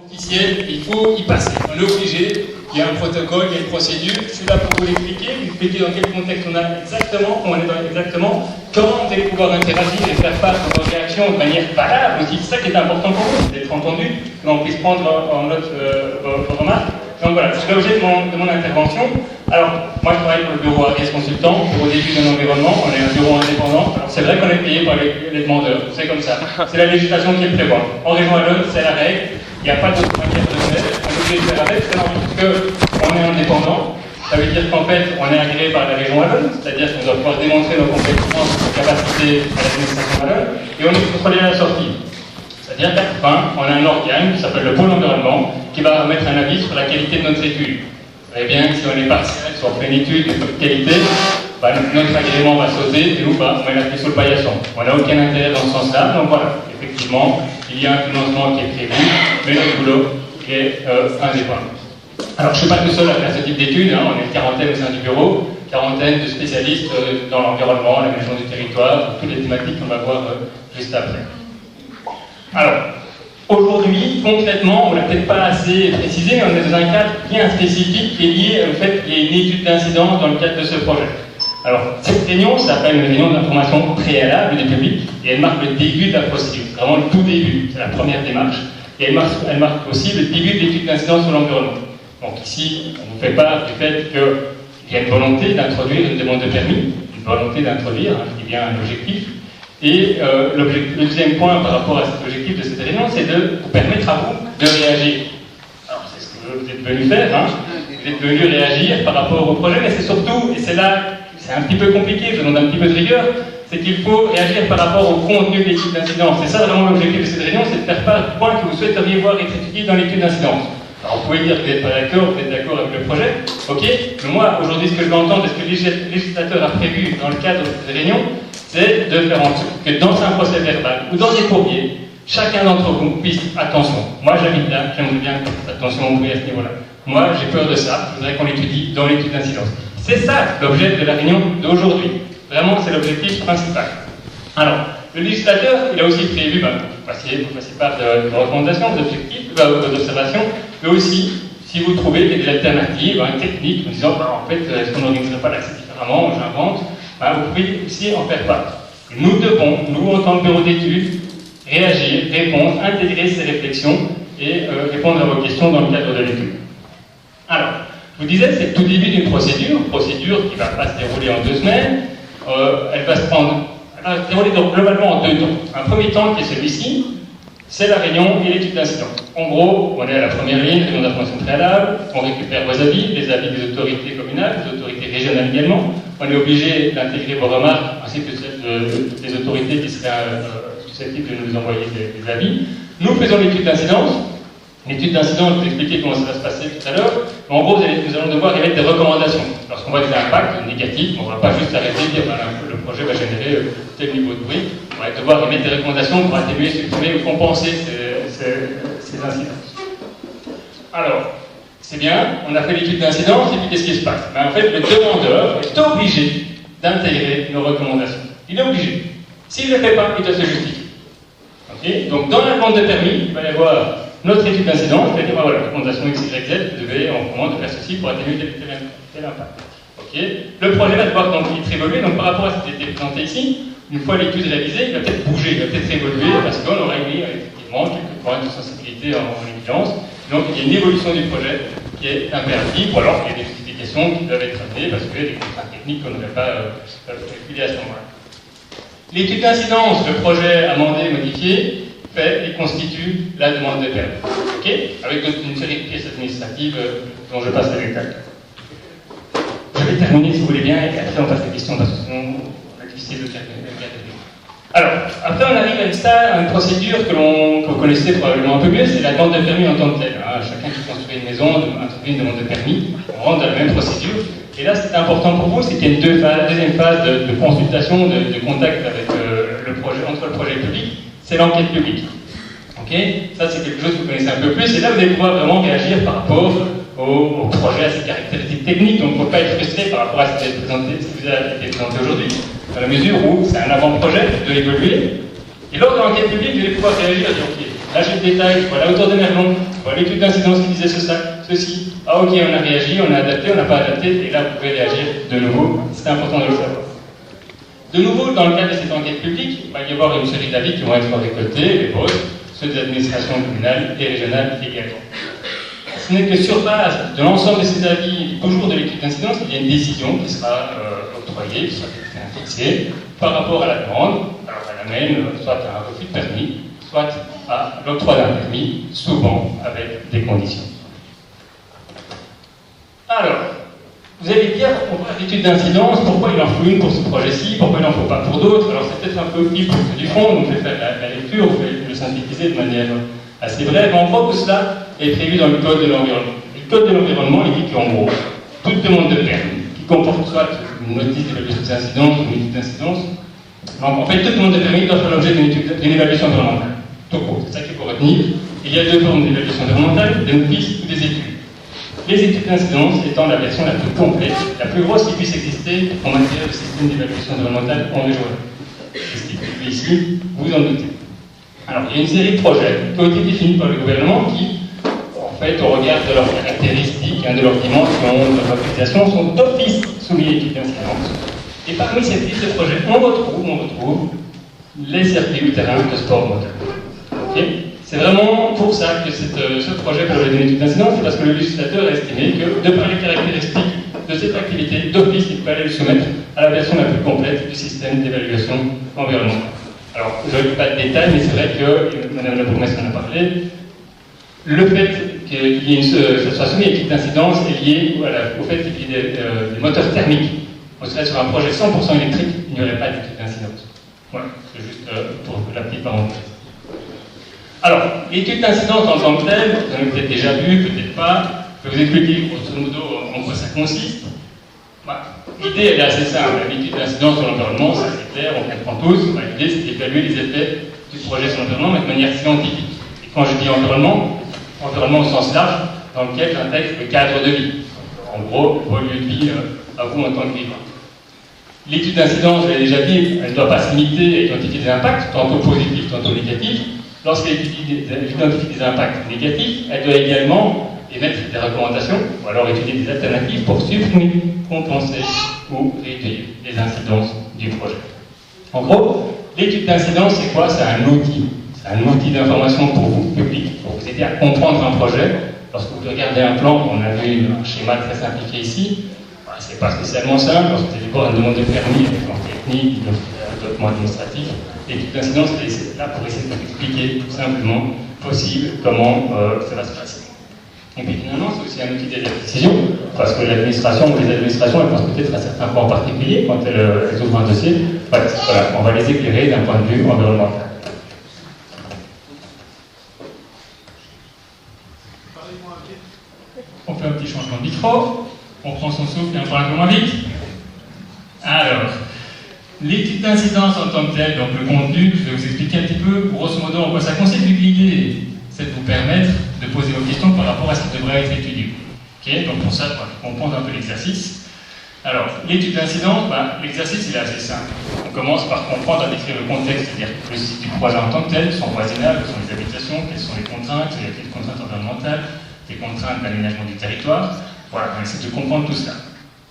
officiel, il faut y passer. On est obligé, il y a un protocole, il y a une procédure. Je suis là pour vous l'expliquer, vous expliquer dans quel contexte on est exactement, comment vous allez pouvoir interagir et faire part de vos réactions de manière valable aussi. C'est ça qui est important pour vous, d'être entendu, que l'on puisse prendre en note vos remarques. Donc voilà, c'est l'objet de mon intervention. Alors, moi je travaille pour le bureau ARIES Consultant, bureau d'études de l'environnement, on est un bureau indépendant. Alors c'est vrai qu'on est payé par les demandeurs, c'est comme ça. C'est la législation qui le prévoit. En région wallonne, c'est la règle, il n'y a pas d'autre manière de faire, on est obligé de faire avec, c'est normal, parce qu'on est indépendant. Ça veut dire qu'en fait, on est agréé par la région wallonne, c'est-à-dire qu'on doit pouvoir démontrer nos compétences, nos capacités à l'administration wallonne, et on est contrôlé à la sortie. C'est-à-dire qu'à la fin, on a un organe qui s'appelle le pôle environnement qui va remettre un avis sur la qualité de notre étude. Vous savez bien que si on est partiel sur pleine étude de qualité, bah, notre agrément va sauter et nous, bah, on met la clé sur le paillasson. On n'a aucun intérêt dans ce sens-là, donc voilà, effectivement, il y a un financement qui est prévu, mais notre boulot est indépendant. Alors, je ne suis pas tout seul à faire ce type d'études, hein, on est une quarantaine au sein du bureau, quarantaine de spécialistes dans l'environnement, l'aménagement du territoire, toutes les thématiques qu'on va voir juste après. Alors, aujourd'hui, concrètement, on ne l'a peut-être pas assez précisé, mais on est dans un cadre bien spécifique qui est lié au fait qu'il y ait une étude d'incidence dans le cadre de ce projet. Alors, cette réunion s'appelle une réunion d'information préalable du public et elle marque le début de la procédure, vraiment le tout début, c'est la première démarche, et elle marque aussi le début de l'étude d'incidence sur l'environnement. Donc ici, on vous fait part du fait qu'il y a une volonté d'introduire une demande de permis, une volonté d'introduire, qui est bien un objectif. Et le deuxième point par rapport à cet objectif de cette réunion, c'est de vous permettre à vous de réagir. Alors c'est ce que vous êtes venu faire, hein. Vous êtes venu réagir par rapport au projet, mais c'est surtout, et c'est là, c'est un petit peu compliqué, je demande un petit peu de rigueur, c'est qu'il faut réagir par rapport au contenu de l'étude d'incidence. C'est ça vraiment l'objectif de cette réunion, c'est de faire part du point que vous souhaiteriez voir être étudié dans l'étude d'incidence. Alors vous pouvez dire que vous n'êtes pas d'accord, vous êtes d'accord avec le projet, ok, mais moi aujourd'hui ce que je veux entendre, et ce que le législateur a prévu dans le cadre de cette réunion, c'est de faire en sorte que dans un procès verbal ou dans des courriers, chacun d'entre vous puisse, attention, moi j'habite là, j'aimerais bien que cette attention ouvrir à ce niveau-là. Moi j'ai peur de ça, je voudrais qu'on l'étudie dans l'étude d'incidence. C'est ça l'objet de la réunion d'aujourd'hui. Vraiment c'est l'objectif principal. Alors, le législateur, il a aussi prévu, vous fassiez part de recommandations, d'objectifs, d'observations, mais aussi, si vous trouvez qu'il y a des alternatives techniques, en disant, en fait, est-ce qu'on n'organiserait pas l'accès différemment, j'invente, vous pouvez aussi en faire part. Nous devons, nous en tant que bureau d'études, réagir, répondre, intégrer ces réflexions et répondre à vos questions dans le cadre de l'étude. Alors, je vous disais, c'est le tout début d'une procédure qui ne va pas se dérouler en 2 semaines, elle va se dérouler globalement en 2 temps. Un premier temps qui est celui-ci, c'est la réunion et l'étude d'incidence. En gros, on est à la première ligne, réunion d'information préalable, on récupère vos avis, les avis des autorités communales, des autorités régionales également. On est obligé d'intégrer vos remarques, ainsi que celles des autorités qui seraient susceptibles de nous envoyer des avis. Nous faisons l'étude d'incidence. L'étude d'incidence, je vais vous expliquer comment ça va se passer tout à l'heure. En gros, nous allons devoir émettre des recommandations. Lorsqu'on voit des impacts négatifs, on ne va pas juste arrêter de dire que le projet va générer tel niveau de bruit. On va devoir émettre des recommandations pour atténuer, supprimer ou compenser ces incidences. Alors, c'est bien, on a fait l'étude d'incidence, et puis qu'est-ce qui se passe? En fait, le demandeur est obligé d'intégrer nos recommandations. Il est obligé. S'il ne le fait pas, il doit se justifier. Okay. Donc, dans la demande de permis, il va y avoir notre étude d'incidence, c'est-à-dire, voilà, recommandation X, Y, Z, vous devez en commande de faire ceci pour atténuer tel impact. Okay. Le projet va devoir donc être évolué, donc par rapport à ce qui a été présenté ici, une fois l'étude réalisée, il va peut-être bouger, il va peut-être évoluer, parce qu'on aura mis effectivement quelques points de sensibilité en évidence. Donc il y a une évolution du projet qui est impérative, ou alors il y a des justifications qui doivent être amenées, parce qu'il y a des contraintes techniques qu'on n'aurait pas calculées à ce moment-là. L'étude d'incidence, le projet amendé, modifié, fait et constitue la demande de permis. Okay, avec une série de pièces administratives dont je passe les détails. Je vais terminer si vous voulez bien, et après on passe les questions, parce que sinon on va difficile de terminer. Alors, après on arrive à une procédure que vous connaissez probablement un peu mieux, c'est la demande de permis en tant que telle. Chacun qui construit une maison introduit une demande de permis, on rentre dans la même procédure. Et là, ce qui est important pour vous, c'est qu'il y a une deuxième phase de consultation, de contact avec le projet, entre le projet et le public, c'est l'enquête publique. Okay, ça, c'est quelque chose que vous connaissez un peu plus, et là, vous allez pouvoir vraiment réagir par rapport au projet, à ses caractéristiques techniques, donc il ne faut pas être frustré par rapport à ce qui vous a été présenté aujourd'hui, dans la mesure où c'est un avant-projet de évoluer. Et lors de l'enquête publique, vous allez pouvoir réagir, dire, ok, là j'ai le détail, je vois la hauteur de merlon, je vois l'étude d'incidence qui disait ceci. Ah ok, on a réagi, on a adapté, on n'a pas adapté, et là vous pouvez réagir de nouveau. C'est important de le savoir. De nouveau, dans le cadre de cette enquête publique, il va y avoir une série d'avis qui vont être récoltés, les vôtres, ceux des administrations communales et régionales également. Ce n'est que sur base de l'ensemble de ces avis, toujours de l'étude d'incidence, il y a une décision qui sera octroyée, qui sera fixée par rapport à la demande. Alors elle amène soit à un refus de permis, soit à l'octroi d'un permis, souvent avec des conditions. Alors, vous allez dire, on voit l'étude d'incidence, pourquoi il en faut une pour ce projet-ci, pourquoi il n'en faut pas pour d'autres. Alors c'est peut-être un peu plus du fond, donc je vais faire la lecture, je vais le synthétiser de manière assez brève. En gros, tout cela est prévu dans le Code de l'environnement. Le Code de l'environnement, il dit qu'en gros, toute demande de permis qui comporte soit une notice d'évaluation d'incidence ou une étude d'incidence, en fait, toute demande de permis doit faire l'objet d'une évaluation environnementale. Tout court, c'est ça qu'il faut retenir. Il y a deux formes d'évaluation environnementale, des notices ou des études. Les études d'incidence étant la version la plus complète, la plus grosse qui puisse exister en matière de système d'évaluation environnementale en région. C'est ce qui est prévu ici, vous en doutez. Alors, il y a une série de projets qui ont été définis par le gouvernement qui, en fait, au regard de leurs caractéristiques, de leurs dimensions, de leur utilisation, sont d'office soumis à l'étude d'incidence. Et parmi cette liste de projets, on retrouve les circuits du terrain de sport moteur. Okay. C'est vraiment pour ça que ce projet peut avoir une étude d'incidence, c'est parce que le législateur a estimé que, de par les caractéristiques de cette activité, d'office, il fallait le soumettre à la version la plus complète du système d'évaluation environnementale. Alors, je ne lis pas de détails, mais c'est vrai que, Madame la bourgmestre en a parlé, le fait que ça soit soumis à l'étude d'incidence est lié au fait qu'il y ait des moteurs thermiques. On serait sur un projet 100% électrique, il n'y aurait pas d'étude d'incidence. Voilà, c'est juste pour la petite parenthèse. Alors, l'étude d'incidence en tant que telle, vous en avez peut-être déjà vu, peut-être pas. Je vais vous expliquer grosso modo en quoi ça consiste. L'idée, elle est assez simple. L'étude d'incidence sur l'environnement, c'est assez clair, on comprend tous. L'idée, c'est d'évaluer les effets du projet sur l'environnement, mais de manière scientifique. Et quand je dis environnement au sens large, dans lequel j'intègre le cadre de vie. En gros, vos lieux de vie à vous en tant que vivant. L'étude d'incidence, je l'ai déjà dit, elle ne doit pas se limiter à identifier des impacts, tantôt positifs, tantôt négatifs. Lorsqu'elle identifie des impacts négatifs, elle doit également émettre des recommandations, ou alors étudier des alternatives pour supprimer, compenser ou réduire les incidences du projet. En gros, l'étude d'incidence, c'est quoi? C'est un outil. C'est un outil d'information pour vous, public, pour vous aider à comprendre un projet. Lorsque vous regardez un plan, on a vu un schéma très simplifié ici, c'est pas spécialement simple. Lorsque vous allez voir une demande de permis, des plans techniques, des documents administratifs, l'étude d'incidence est là pour essayer de vous expliquer tout simplement possible comment ça va se passer. Et puis finalement, c'est aussi un outil d'aide à la décision, parce que l'administration ou les administrations, elles pensent peut-être à certains points particuliers quand elles ouvrent un dossier. Voilà, on va les éclairer d'un point de vue environnemental. On fait un petit changement de micro, on prend son souffle et on parle un peu moins vite. Alors, l'étude d'incidence en tant que telle, donc le contenu, je vais vous expliquer un petit peu, grosso modo, en quoi ça consiste. L'idée, c'est de vous permettre de poser vos questions par rapport à ce qui devrait être étudié. Okay, donc pour ça, on comprend un peu l'exercice. Alors, l'étude d'incidence, l'exercice il est assez simple. On commence par comprendre et décrire le contexte, c'est-à-dire le site du projet en tant que tel, son voisinage, quelles sont les habitations, quelles sont les contraintes, il y a quelles contraintes environnementales, les contraintes d'aménagement du territoire. Voilà, on essaie de comprendre tout ça.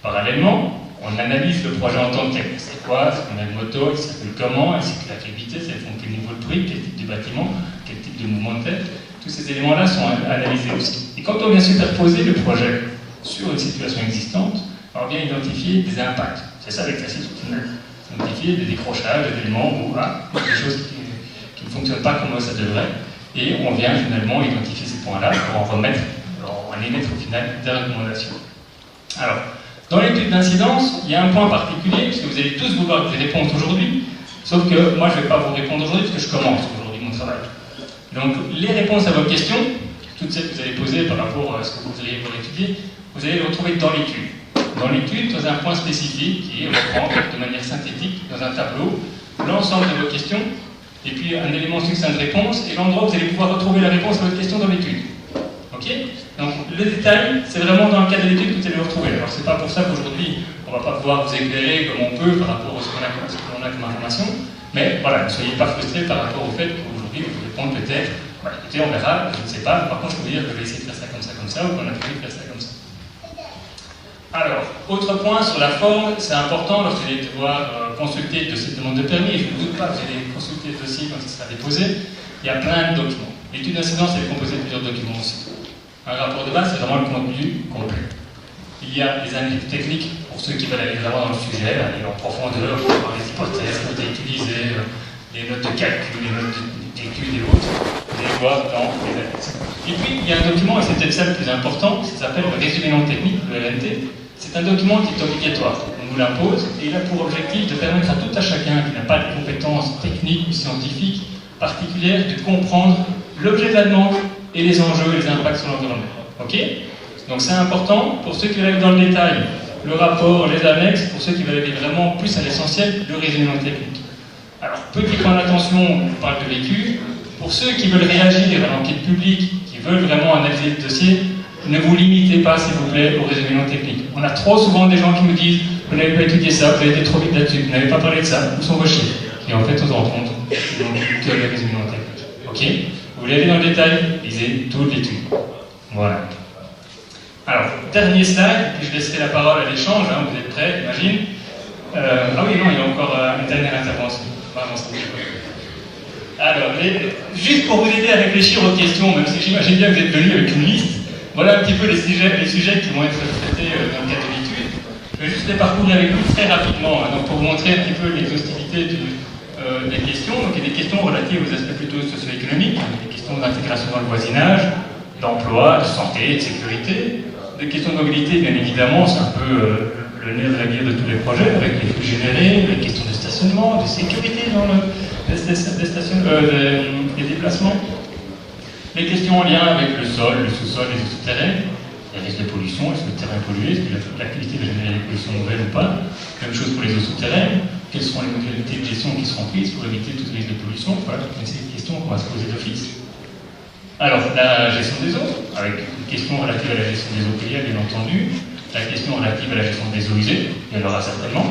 Parallèlement, on analyse le projet en tant que tel. C'est quoi? C'est combien de motos? Il s'appelle comment? Il s'appelle à quelle vitesse? Elles font quel niveau de bruit? Quel type de bâtiment? Quel type de mouvement de tête? Tous ces éléments-là sont analysés aussi. Et quand on vient superposer le projet sur une situation existante, on vient identifier des impacts. C'est ça l'exercice au final. Identifier des décrochages, des éléments ou des choses qui ne fonctionnent pas comme ça devrait. Et on vient finalement identifier ces points-là pour en émettre au final des recommandations. Alors, dans l'étude d'incidence, il y a un point particulier, parce que vous allez tous vouloir des réponses aujourd'hui, sauf que moi je ne vais pas vous répondre aujourd'hui, parce que je commence aujourd'hui mon travail. Donc, les réponses à vos questions, toutes celles que vous avez posées par rapport à ce que vous voudriez voir étudier, vous allez les retrouver dans l'étude. Dans l'étude, dans un point spécifique qui reprend de manière synthétique, dans un tableau, l'ensemble de vos questions, et puis un élément succinct de réponse, et l'endroit où vous allez pouvoir retrouver la réponse à votre question dans l'étude. Ok? Donc le détail, c'est vraiment dans le cadre de l'étude que vous allez le retrouver. Alors c'est pas pour ça qu'aujourd'hui, on ne va pas pouvoir vous éclairer comme on peut par rapport à ce qu'on a comme information, mais voilà, ne soyez pas frustrés par rapport au fait qu'aujourd'hui, vous répondez peut-être, écoutez, on verra, je ne sais pas, par contre je peux vous dire que je vais essayer de faire ça, ou qu'on a prévu de faire ça comme ça. Alors, autre point sur la forme, c'est important lorsque vous allez devoir consulter le dossier de demande de permis, je ne doute pas que vous allez consulter le dossier quand il sera déposé, il y a plein de documents. L'étude d'incidence est composée de plusieurs documents aussi. Un rapport de base, c'est vraiment le contenu complet. Il y a des analyses techniques pour ceux qui veulent aller vraiment dans le sujet, aller en profondeur, voir les hypothèses qui ont été utilisées, les notes de calcul, les notes d'études et autres. Vous allez voir dans les analyses. Et puis, il y a un document, et c'est peut-être ça le plus important, qui s'appelle le résumé non technique, le RNT. C'est un document qui est obligatoire. On nous l'impose, et il a pour objectif de permettre à tout à chacun qui n'a pas de compétences techniques ou scientifiques particulières de comprendre l'objet de la demande et les enjeux et les impacts sur l'environnement. Ok? Donc c'est important pour ceux qui veulent aller dans le détail, le rapport, les annexes, pour ceux qui veulent aller vraiment plus à l'essentiel, le résumé non technique. Alors, petit point d'attention, on parle de vécu. Pour ceux qui veulent réagir à l'enquête publique, qui veulent vraiment analyser le dossier, ne vous limitez pas, s'il vous plaît, au résumé non technique. On a trop souvent des gens qui nous disent « Vous n'avez pas étudié ça, vous avez été trop vite là-dessus, vous n'avez pas parlé de ça, où sont vos chiffres ?» Et en fait, on se rend compte qu'ils n'ont que le résumé non technique. Ok? Vous voulez aller dans le détail? Lisez toute l'étude. Voilà. Alors, dernier slide, puis je laisserai la parole à l'échange, hein, vous êtes prêts, j'imagine. Ah oui, non, il y a encore une dernière intervention. Alors, juste pour vous aider à réfléchir aux questions, même si j'imagine bien que vous êtes venus avec une liste, voilà un petit peu les sujets qui vont être traités dans le cadre de l'étude. Je vais juste les parcourir avec vous très rapidement, hein, donc pour vous montrer un petit peu l'exhaustivité des questions. Donc, il y a des questions relatives aux aspects plutôt socio-économiques, des questions d'intégration dans le voisinage, d'emploi, de santé, de sécurité, des questions de mobilité, bien évidemment, c'est un peu le nerf de la guerre de tous les projets, avec les flux générés, les questions de stationnement, de sécurité dans les déplacements, les questions en lien avec le sol, le sous-sol, les eaux souterraines, les risques de pollution, est-ce que le terrain est pollué, est-ce que l'activité va générer des pollutions nouvelles ou pas, même chose pour les eaux souterraines, quelles seront les modalités de gestion qui seront prises pour éviter tout risque de pollution, voilà, c'est une question qu'on va se poser d'office. Alors, la gestion des eaux, avec une question relative à la gestion des eaux pluviales, bien entendu, la question relative à la gestion des eaux usées, il y en aura certainement,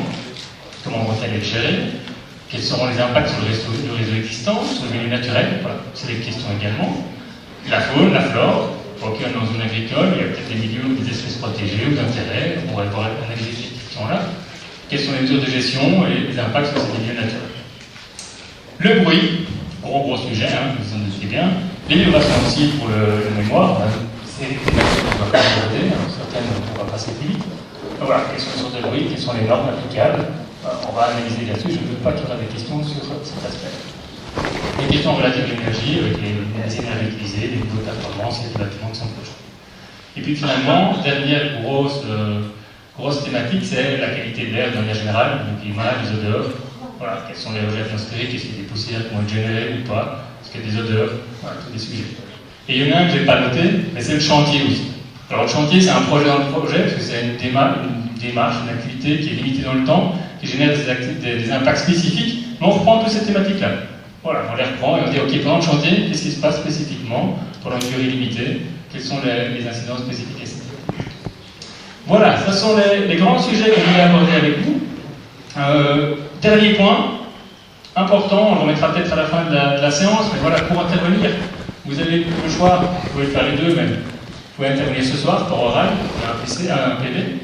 comment vont-elles être gérées, quels seront les impacts sur le réseau existant, sur le milieu naturel, voilà, c'est des questions également. La faune, la flore, ok, dans une zone agricole, il y a peut-être des milieux ou des espèces protégées ou d'intérêt, on va pouvoir analyser ces questions-là. Quelles sont les mesures de gestion et les impacts sur ces milieux naturels. Le bruit, gros sujet, hein, vous en doutez bien. Les vibrations aussi pour le mémoire, c'est des questions qu'on va pas aborder, hein, certaines on va passer plus vite. Donc voilà, quelles sont les sources de bruit, quelles sont les normes applicables, on va analyser là-dessus, je ne veux pas qu'il y aura des questions sur cet aspect. Les questions relatives à l'énergie, avec les énergies utilisées, les niveaux de performance et les bâtiments qui sont proches. Et puis finalement, dernière grosse thématique, c'est la qualité de l'air de manière générale, le climat, les odeurs. Voilà, quels sont les rejets atmosphériques, est-ce qu'il y a des poussières qui vont être générées ou pas, est-ce qu'il y a des odeurs, voilà, tous des sujets. Et il y en a un que je n'ai pas noté, mais c'est le chantier aussi. Alors le chantier, c'est un projet dans le projet, parce que c'est une démarche, une activité qui est limitée dans le temps, qui génère des impacts spécifiques, mais on reprend toutes ces thématiques-là. Voilà, on les reprend et on dit, ok, pendant le chantier, qu'est-ce qui se passe spécifiquement, pendant une durée limitée, quels sont les incidents spécifiques, etc. Voilà, ce sont les grands sujets que je voulais aborder avec vous. Dernier point, important, on le remettra peut-être à la fin de la séance, mais voilà, pour intervenir, vous avez le choix, vous pouvez faire les deux même. Vous pouvez intervenir ce soir par oral, un PV.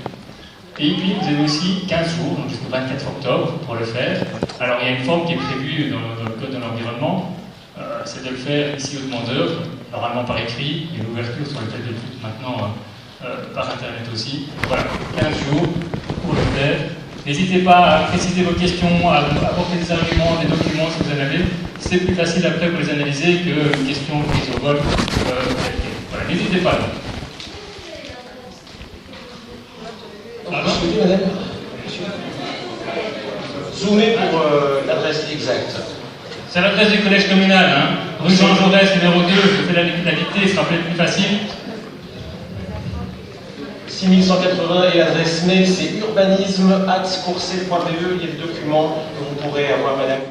Et puis vous avez aussi 15 jours, donc jusqu'au 24 octobre, pour le faire. Alors il y a une forme qui est prévue dans le Code de l'environnement, c'est de le faire ici au demandeur, normalement par écrit, il y a l'ouverture sur le tel de tout maintenant par internet aussi. Voilà, 15 jours pour le faire. N'hésitez pas à préciser vos questions, à apporter des arguments, des documents si vous en avez. C'est plus facile après pour les analyser qu'une question prise au vol. Voilà, n'hésitez pas. Pardon ? Madame ? Zoomez pour l'adresse exacte. C'est l'adresse du collège communal, hein. Rue Jean Jaurès, numéro 2, je fais la dictée, ce sera peut-être plus facile. 6180 et l'adresse mail c'est urbanisme@courcel.be. Il y a des documents que vous pourrez avoir, madame.